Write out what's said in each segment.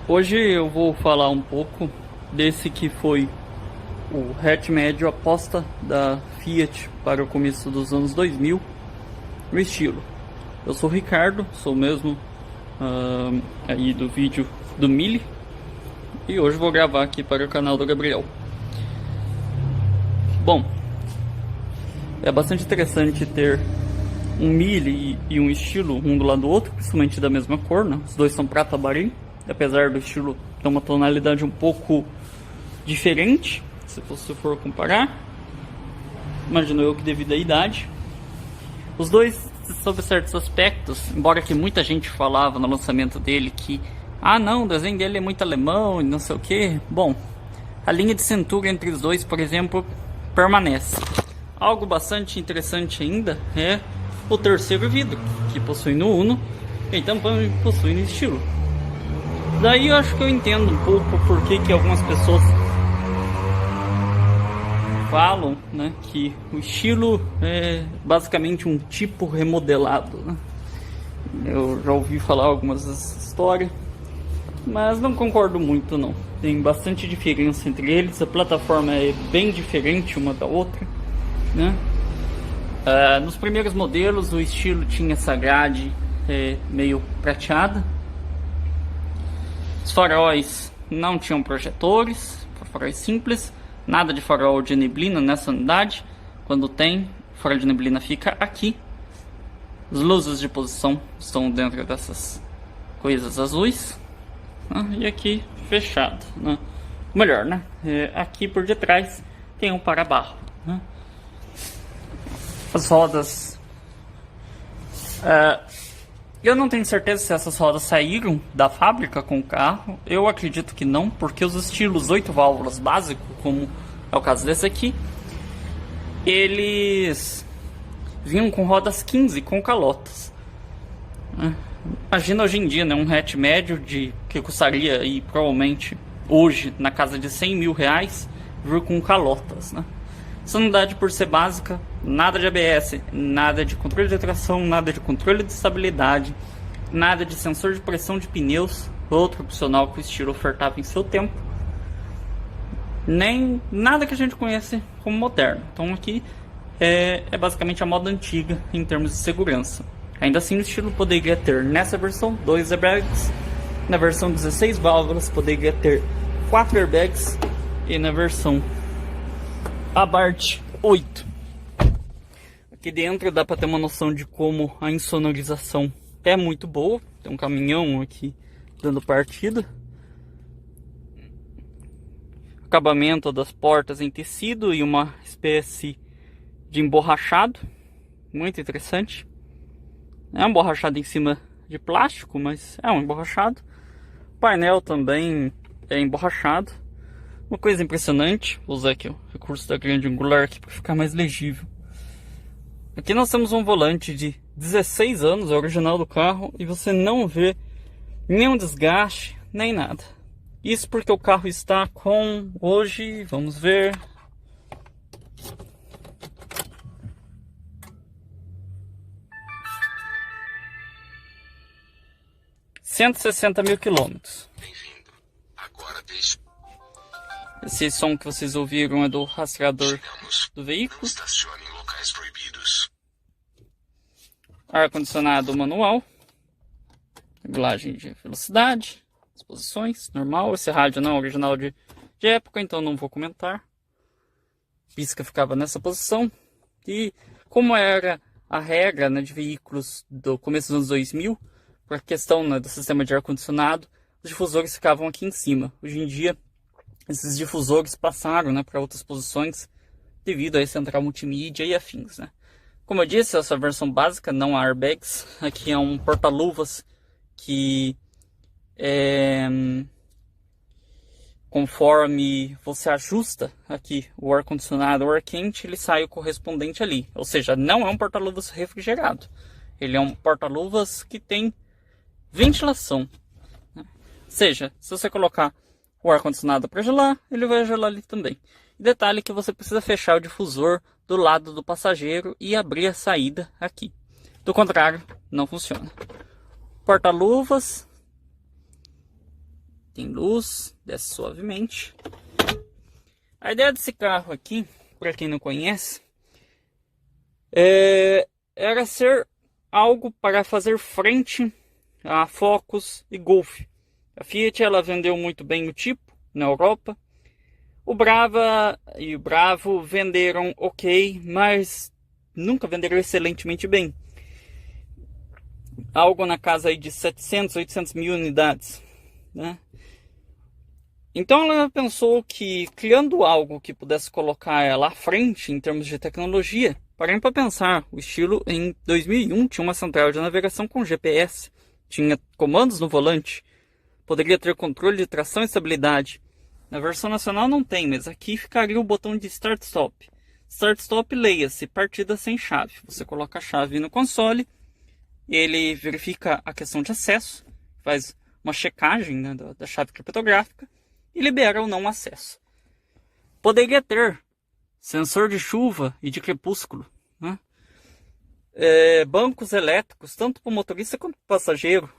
Hoje eu vou falar um pouco desse que foi o hatch médio aposta da Fiat para o começo dos anos 2000, no estilo. Eu sou o Ricardo, sou mesmo aí do vídeo do Mille, e hoje vou gravar aqui para o canal do Gabriel. Bom, é bastante interessante ter um Mille e um estilo um do lado do outro, principalmente da mesma cor, né? Os dois são prata barim, apesar do estilo ter uma tonalidade um pouco diferente, se você for comparar. Imagino eu que devido à idade. Os dois, sob certos aspectos, embora que muita gente falava no lançamento dele que não, o desenho dele é muito alemão e não sei o que. Bom, a linha de cintura entre os dois, por exemplo, permanece. Algo bastante interessante ainda é o terceiro vidro, que possui no Uno e também possui no estilo. Daí eu acho que eu entendo um pouco por que algumas pessoas falam, né, que o estilo é basicamente um tipo remodelado, né? Eu já ouvi falar algumas dessas histórias, mas não concordo muito não. Tem bastante diferença entre eles, a plataforma é bem diferente uma da outra, né? Nos primeiros modelos o estilo tinha essa grade meio prateada. Os faróis não tinham projetores, faróis simples, nada de farol de neblina nessa unidade. Quando tem, o farol de neblina fica aqui. As luzes de posição estão dentro dessas coisas azuis, né? E aqui fechado, né? Melhor, né? Aqui por detrás tem um para-barro, né? As rodas, eu não tenho certeza se essas rodas saíram da fábrica com o carro. Eu acredito que não, porque os estilos 8 válvulas básicos, como é o caso desse aqui, eles vinham com rodas 15 com calotas. Imagina hoje em dia, né, um hatch médio que custaria aí, provavelmente hoje na casa de 100 mil reais, vir com calotas, né? Essa unidade, por ser básica, nada de ABS, nada de controle de tração, nada de controle de estabilidade, nada de sensor de pressão de pneus, outro opcional que o estilo ofertava em seu tempo, nem nada que a gente conhece como moderno. Então aqui é basicamente a moda antiga em termos de segurança. Ainda assim, o estilo poderia ter nessa versão 2 airbags, na versão 16 válvulas poderia ter 4 airbags, e na versão Abarth 8. Aqui dentro dá para ter uma noção de como a insonorização é muito boa. Tem um caminhão aqui dando partida. Acabamento das portas em tecido e uma espécie de emborrachado, muito interessante. É um emborrachado em cima de plástico, mas é um emborrachado. O painel também é emborrachado. Uma coisa impressionante, vou usar aqui o recurso da grande angular aqui para ficar mais legível. Aqui nós temos um volante de 16 anos, é original do carro, e você não vê nenhum desgaste, nem nada. Isso porque o carro está com, hoje, vamos ver, 160 mil quilômetros. Esse som que vocês ouviram é do rastreador do veículo. Ar-condicionado manual. Regulagem de velocidade. As posições, normal. Esse rádio não é original de época, então não vou comentar. Pisca ficava nessa posição. E como era a regra, né, de veículos do começo dos anos 2000, por questão, né, do sistema de ar-condicionado, os difusores ficavam aqui em cima. Hoje em dia, esses difusores passaram, né, para outras posições devido a central multimídia e afins, né? Como eu disse, essa versão básica não há airbags. Aqui é um porta-luvas que conforme você ajusta aqui o ar-condicionado ou ar quente, ele sai o correspondente ali. Ou seja, não é um porta-luvas refrigerado. Ele é um porta-luvas que tem ventilação, né? Ou seja, se você colocar o ar-condicionado para gelar, ele vai gelar ali também. E detalhe que você precisa fechar o difusor do lado do passageiro e abrir a saída aqui. Do contrário, não funciona. Porta-luvas tem luz, desce suavemente. A ideia desse carro aqui, para quem não conhece, era ser algo para fazer frente a Focus e Golf. A Fiat ela vendeu muito bem o tipo na Europa. O Brava e o Bravo venderam ok, mas nunca venderam excelentemente bem. Algo na casa aí de 700, 800 mil unidades, né? Então ela pensou que criando algo que pudesse colocar ela à frente em termos de tecnologia, parem para pensar, o estilo em 2001 tinha uma central de navegação com GPS, tinha comandos no volante, poderia ter controle de tração e estabilidade. Na versão nacional não tem, mas aqui ficaria o botão de Start Stop. Start Stop, leia-se, partida sem chave. Você coloca a chave no console, ele verifica a questão de acesso, faz uma checagem, né, da chave criptográfica e libera o não acesso. Poderia ter sensor de chuva e de crepúsculo, né? Bancos elétricos, tanto para o motorista quanto para o passageiro.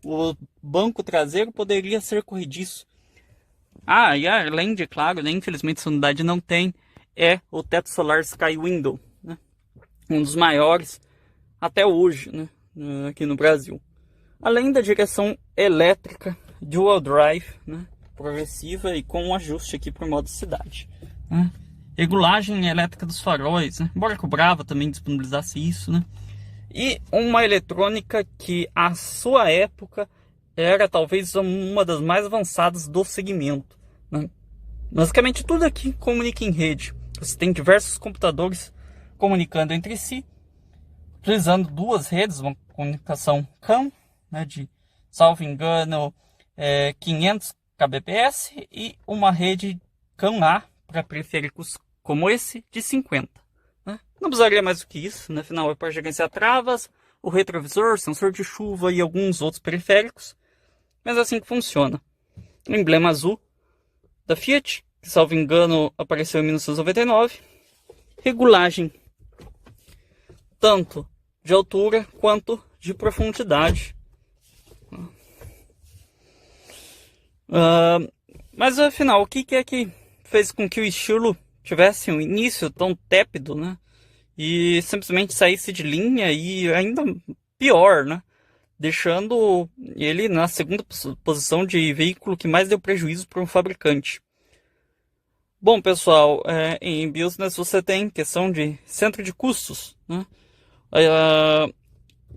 O banco traseiro poderia ser corrediço. E além de, claro, né, infelizmente essa unidade não tem, é o teto solar Sky Window, né? Um dos maiores até hoje, né, aqui no Brasil. Além da direção elétrica Dual Drive, né, progressiva e com um ajuste aqui para o modo cidade, né? Regulagem elétrica dos faróis, né? Embora que o Brava também disponibilizasse isso, né? E uma eletrônica que à sua época era talvez uma das mais avançadas do segmento, né? Basicamente tudo aqui comunica em rede. Você tem diversos computadores comunicando entre si, utilizando duas redes, uma comunicação CAN, né, de, salvo engano, 500 kbps e uma rede CAN-A para periféricos como esse de 50. Né? Não precisaria mais do que isso, né? Afinal é para gerenciar travas, o retrovisor, sensor de chuva e alguns outros periféricos. Mas é assim que funciona. O emblema azul da Fiat, que salvo engano apareceu em 1999. Regulagem tanto de altura quanto de profundidade. Mas afinal, o que é que fez com que o estilo tivesse um início tão tépido, né? E simplesmente saísse de linha e ainda pior, né? Deixando ele na segunda posição de veículo que mais deu prejuízo para um fabricante. Bom, pessoal, em business você tem questão de centro de custos, né?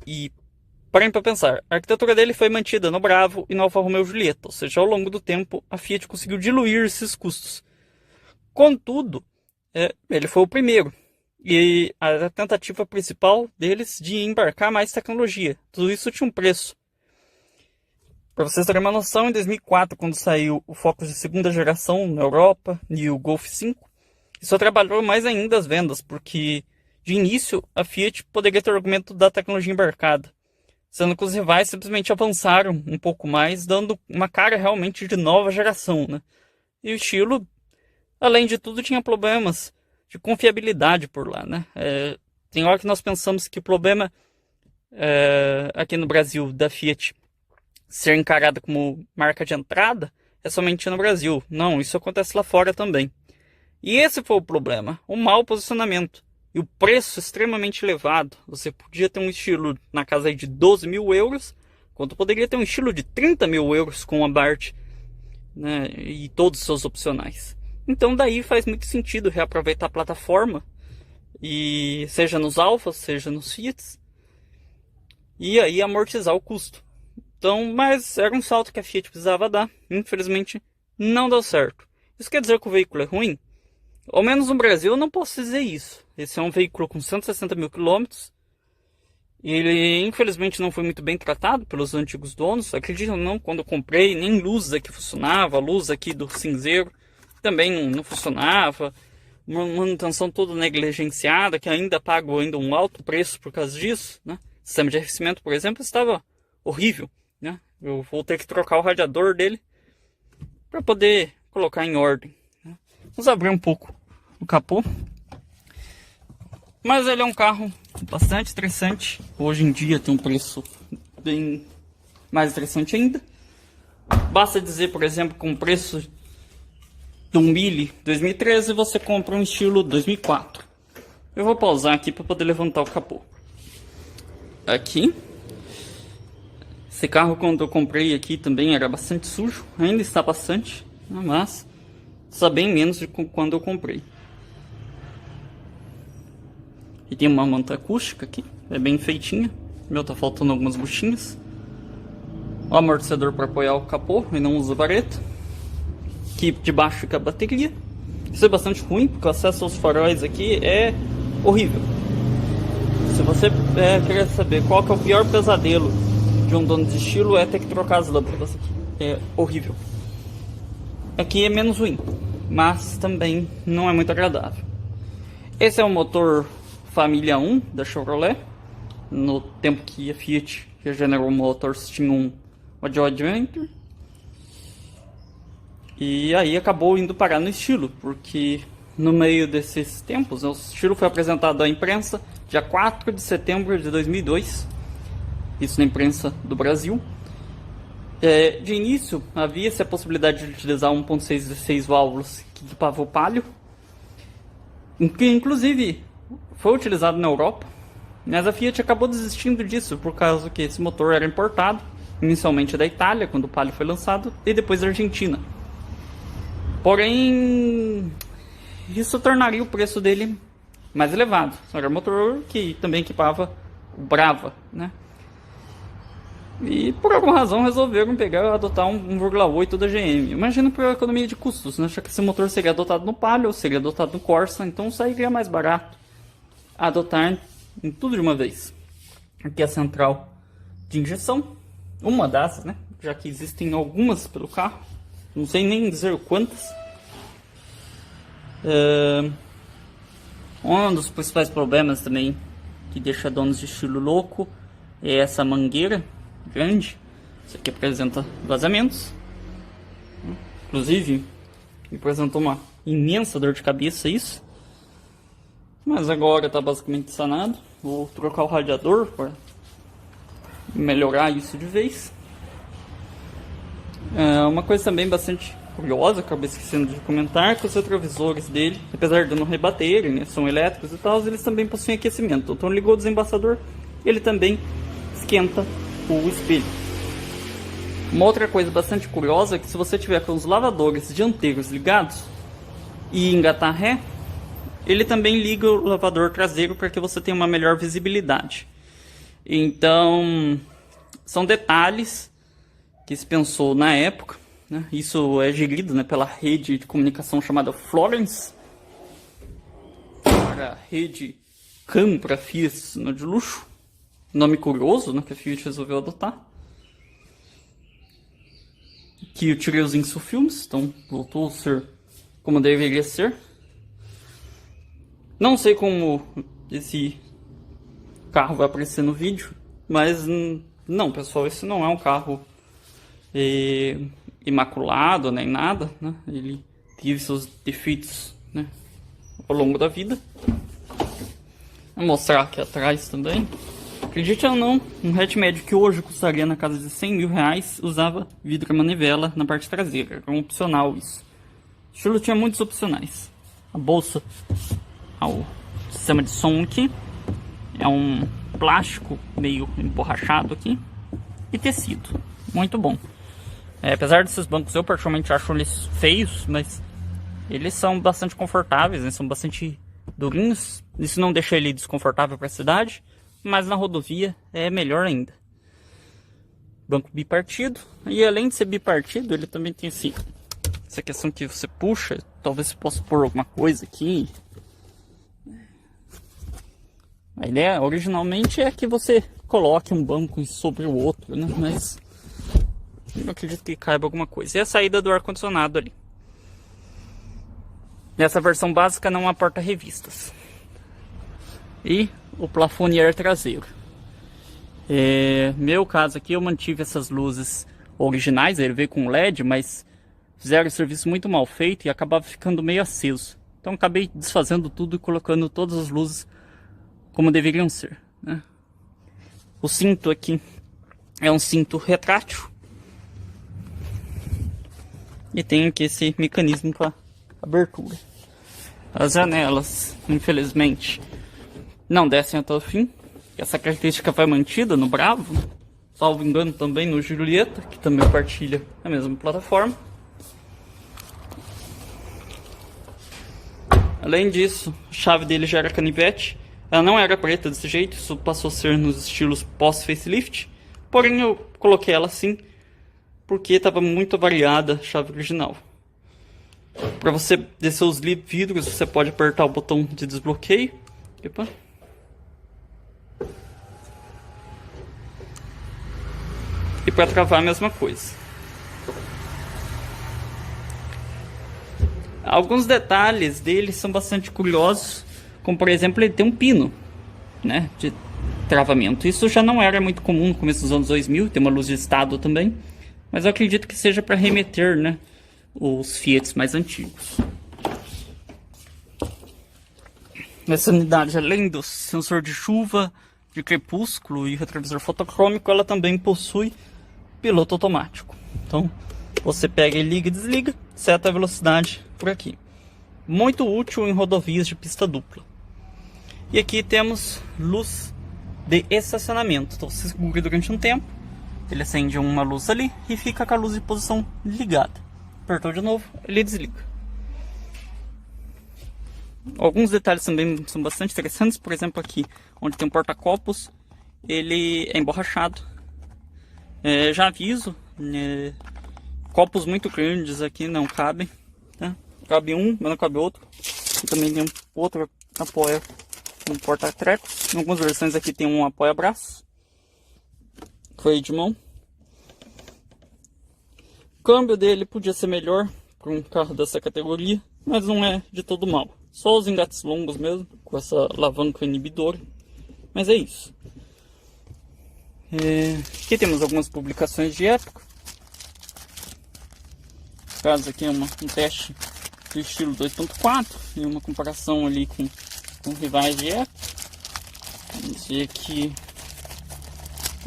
E parem para pensar, a arquitetura dele foi mantida no Bravo e no Alfa Romeo Giulietta, ou seja, ao longo do tempo a Fiat conseguiu diluir esses custos. Contudo, ele foi o primeiro e a tentativa principal deles de embarcar mais tecnologia. Tudo isso tinha um preço. Para vocês terem uma noção, em 2004, quando saiu o Focus de segunda geração na Europa e o Golf 5, isso atrapalhou mais ainda as vendas, porque de início a Fiat poderia ter o argumento da tecnologia embarcada, sendo que os rivais simplesmente avançaram um pouco mais, dando uma cara realmente de nova geração, né? E o estilo, além de tudo, tinha problemas de confiabilidade por lá, né? Tem hora que nós pensamos que o problema aqui no Brasil da Fiat ser encarada como marca de entrada é somente no Brasil. Não, isso acontece lá fora também. E esse foi o problema, o mau posicionamento e o preço extremamente elevado. Você podia ter um estilo na casa aí de 12 mil euros, quanto poderia ter um estilo de 30 mil euros com a Bart, né, e todos os seus opcionais. Então daí faz muito sentido reaproveitar a plataforma, e seja nos Alfas, seja nos Fiats, e aí amortizar o custo. Então, mas era um salto que a Fiat precisava dar. Infelizmente não deu certo. Isso quer dizer que o veículo é ruim? Ao menos no Brasil eu não posso dizer isso. Esse é um veículo com 160 mil quilômetros. Ele infelizmente não foi muito bem tratado pelos antigos donos. Acreditam ou não, quando eu comprei, nem luz aqui funcionava. A luz aqui do cinzeiro também não funcionava. Uma manutenção toda negligenciada, que ainda pago um alto preço por causa disso, né? O sistema de arrefecimento, por exemplo, estava horrível, né? Eu vou ter que trocar o radiador dele para poder colocar em ordem, né? Vamos abrir um pouco o capô. Mas ele é um carro bastante interessante. Hoje em dia tem um preço bem mais interessante ainda. Basta dizer, por exemplo, com o preço de um Mille 2013, você compra um estilo 2004. Eu vou pausar aqui para poder levantar o capô. Aqui. Esse carro, quando eu comprei aqui, também era bastante sujo. Ainda está bastante, mas está bem menos de quando eu comprei. E tem uma manta acústica aqui, é bem feitinha. O meu tá faltando algumas buchinhas. O amortecedor para apoiar o capô e não usa vareta. Aqui debaixo fica a bateria. Isso é bastante ruim, porque o acesso aos faróis aqui é horrível. Se você querer saber qual que é o pior pesadelo de um dono de estilo, é ter que trocar as lâmpadas aqui. É horrível. Aqui é menos ruim, mas também não é muito agradável. Esse é o motor família 1 da Chevrolet. No tempo que a Fiat e a General Motors tinham uma Joint Venture. E aí acabou indo parar no estilo, porque no meio desses tempos, o estilo foi apresentado à imprensa dia 4 de setembro de 2002. Isso na imprensa do Brasil. De início, havia-se a possibilidade de utilizar 1.6 de 6 válvulas que equipava o Palio, que inclusive foi utilizado na Europa, mas a Fiat acabou desistindo disso por causa que esse motor era importado, inicialmente da Itália, quando o Palio foi lançado, e depois da Argentina. Porém, isso tornaria o preço dele mais elevado. Era um motor que também equipava o Brava, né? E por alguma razão resolveram adotar um 1.8 da GM. Imagina por economia de custos, né? Já que esse motor seria adotado no Palio, ou seria adotado no Corsa, então sairia mais barato adotar em tudo de uma vez. Aqui é a central de injeção, uma dessas, né? Já que existem algumas pelo carro, não sei nem dizer quantas. Um dos principais problemas também que deixa donos de estilo louco é essa mangueira grande. Isso aqui apresenta vazamentos. Inclusive, me apresentou uma imensa dor de cabeça isso. Mas agora está basicamente sanado. Vou trocar o radiador para melhorar isso de vez. Uma coisa também bastante curiosa, acabei esquecendo de comentar, que os retrovisores dele, apesar de não rebaterem, né, são elétricos e tal, eles também possuem aquecimento. Então ligou o desembaçador, ele também esquenta o espelho. Uma outra coisa bastante curiosa é que se você tiver com os lavadores dianteiros ligados e engatar ré, ele também liga o lavador traseiro para que você tenha uma melhor visibilidade. Então, são detalhes que se pensou na época, né? Isso é gerido, né, pela rede de comunicação chamada Florence, para a rede CAN para Fiat de luxo. Nome curioso, né, que a Fiat resolveu adotar. Aqui eu tirei os Insufilmes, então voltou a ser como deveria ser. Não sei como esse carro vai aparecer no vídeo, mas não, pessoal, esse não é um carro imaculado nem nada, né? Ele teve seus defeitos, né, ao longo da vida. Vou mostrar aqui atrás também. Acredite ou não, um hatch médio que hoje custaria na casa de 100 mil reais usava vidro manivela na parte traseira. Era um opcional isso. O estilo tinha muitos opcionais. A bolsa ao sistema de som aqui é um plástico meio emborrachado aqui e tecido, muito bom. Apesar desses bancos eu particularmente acho eles feios, mas eles são bastante confortáveis, né? São bastante durinhos. Isso não deixa ele desconfortável para a cidade, mas na rodovia é melhor ainda. Banco bipartido, e além de ser bipartido, ele também tem essa questão que você puxa. Talvez você possa pôr alguma coisa aqui. A ideia originalmente é que você coloque um banco sobre o outro, né? Mas eu acredito que caiba alguma coisa. E a saída do ar-condicionado ali. Nessa versão básica não há porta-revistas. E o plafonier traseiro. Meu caso aqui, eu mantive essas luzes originais. Ele veio com LED, mas fizeram o serviço muito mal feito e acabava ficando meio aceso. Então acabei desfazendo tudo e colocando todas as luzes como deveriam ser, né? O cinto aqui é um cinto retrátil. E tem aqui esse mecanismo para abertura. As janelas, infelizmente, não descem até o fim. Essa característica foi mantida no Bravo, salvo engano também no Julieta, que também partilha a mesma plataforma. Além disso, a chave dele já era canivete. Ela não era preta desse jeito, isso passou a ser nos estilos pós-facelift. Porém eu coloquei ela assim, porque estava muito variada a chave original. Para você descer os vidros, você pode apertar o botão de desbloqueio. Epa. E para travar a mesma coisa. Alguns detalhes dele são bastante curiosos, como por exemplo ele tem um pino, né, de travamento. Isso já não era muito comum no começo dos anos 2000, tem uma luz de estado também, mas eu acredito que seja para remeter, né, os Fiats mais antigos. Essa unidade, além do sensor de chuva, de crepúsculo e retrovisor fotocrômico, ela também possui piloto automático. Então você pega e liga e desliga, seta a velocidade por aqui. Muito útil em rodovias de pista dupla. E aqui temos luz de estacionamento. Então você segura durante um tempo, ele acende uma luz ali e fica com a luz de posição ligada. Apertou de novo, ele desliga. Alguns detalhes também são bastante interessantes. Por exemplo, aqui onde tem um porta-copos, ele é emborrachado. Já aviso, copos muito grandes aqui não cabem, tá? Cabe um, mas não cabe outro. E também tem outro apoia um porta-trecos. Em algumas versões aqui tem um apoia-braço, freio de mão. O câmbio dele podia ser melhor para um carro dessa categoria, mas não é de todo mal. Só os engates longos mesmo, com essa alavanca inibidora. Mas é isso. Aqui temos algumas publicações de época. No caso aqui é um teste do estilo 2.4 e uma comparação ali com rivais de época. Vamos ver aqui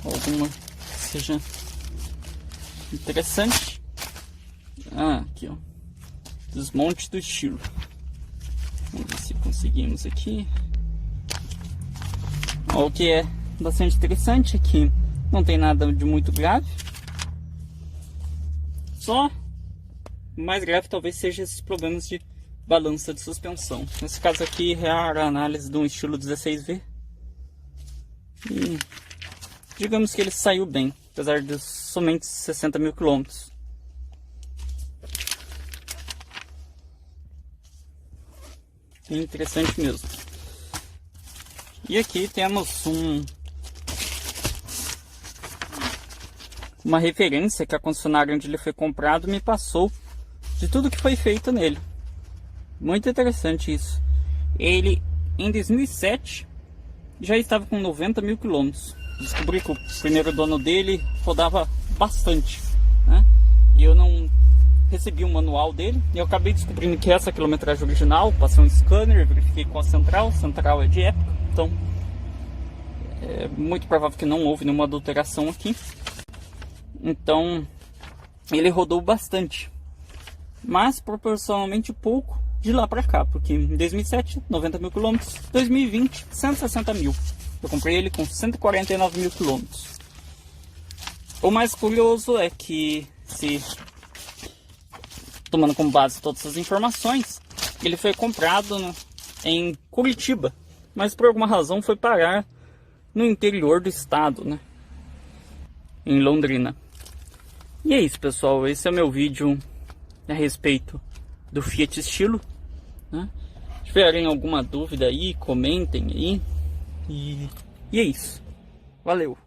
alguma que seja interessante. Aqui ó, desmonte do estilo. Vamos ver se conseguimos aqui. O que é bastante interessante aqui, não tem nada de muito grave. Só o mais grave talvez seja esses problemas de balança de suspensão. Nesse caso aqui é a análise de um estilo 16V. E digamos que ele saiu bem, apesar de somente 60 mil quilômetros. Bem interessante mesmo. E aqui temos uma referência que a concessionária onde ele foi comprado me passou de tudo que foi feito nele. Muito interessante isso. Ele em 2007 já estava com 90 mil quilômetros. Descobri que o primeiro dono dele rodava bastante, né? E eu não recebi um manual dele. E eu acabei descobrindo que essa quilometragem original, passei um scanner, verifiquei com a central é de época. Então é muito provável que não houve nenhuma adulteração aqui. Então ele rodou bastante, mas proporcionalmente pouco de lá para cá, porque em 2007 90 mil quilômetros, 2020 160 mil. Eu comprei ele com 149 mil quilômetros. O mais curioso é que, se tomando como base todas essas informações, ele foi comprado em Curitiba, mas por alguma razão foi parar no interior do estado, né? Em Londrina. E é isso, pessoal. Esse é o meu vídeo a respeito do Fiat Stilo, né? Se tiverem alguma dúvida aí, comentem aí. E é isso. Valeu!